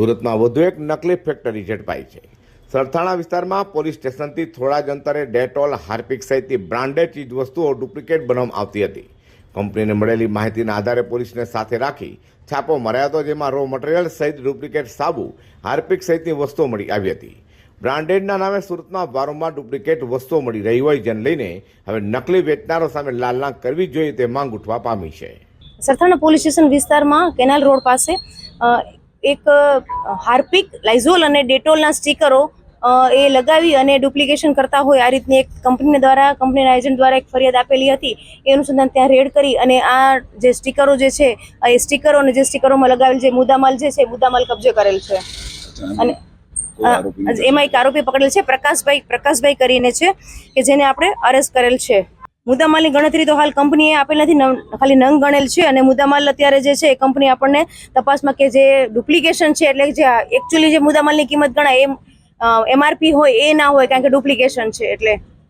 સુરતમાં વધુ એક નકલી ફેક્ટરી ઝડપાઈ છે। સરથાણા વિસ્તારમાં પોલીસ સ્ટેશનથી થોડા જ અંતરે ડેટોલ, હાર્પિક સહિતની બ્રાન્ડેડ ચીજ વસ્તુઓ ડુપ્લિકેટ બનાવવામાં આવતી હતી। કંપનીને મળેલી માહિતીના આધારે પોલીસને સાથે રાખી છાપો મરાયો હતો, જેમાં રો મટીરિયલ સહિત ડુપ્લિકેટ સાબુ, હાર્પિક સહિતની વસ્તુઓ મળી આવી હતી। બ્રાન્ડેડના નામે સુરતમાં વારંવાર ડુપ્લિકેટ વસ્તુઓ મળી રહી હોય, જેને લઈને હવે નકલી વેચનારો સામે લાલના કરવી જોઈએ તે માંગ ઉઠવા પામી છે। સરથાણા પોલીસ સ્ટેશન વિસ્તારમાં કેનાલ રોડ પાસે એક હાર્પિક, લાઇઝોલ અને ડેટોલના સ્ટીકરો એ લગાવી અને ડુપ્લિકેશન કરતા હોય આ રીતની એક કંપનીના એજન્ટ દ્વારા એક ફરિયાદ આપેલી હતી। એ અનુસંધાન ત્યાં રેડ કરી અને આ જે સ્ટીકરો જે છે એ સ્ટીકરો અને જે સ્ટીકરોમાં લગાવેલ જે મુદ્દામાલ જે છે મુદ્દામાલ કબજે કરેલ છે। અને એમાં એક આરોપી પકડેલ છે, પ્રકાશભાઈ કરીને છે, કે જેને આપણે અરેસ્ટ કરેલ છે। મુદ્દામાલની ગણતરી તો હાલ કંપનીએ આપેલ નથી, ખાલી નંગ ગણેલ છે અને મુદ્દામાલ અત્યારે જે છે એ કંપની આપણને તપાસમાં કે જે ડુપ્લિકેશન છે એટલે જે એકચ્યુઅલી જે મુદ્દામાલની કિંમત ગણાય એ MRP હોય એ ના હોય, કારણ કે ડુપ્લિકેશન છે એટલે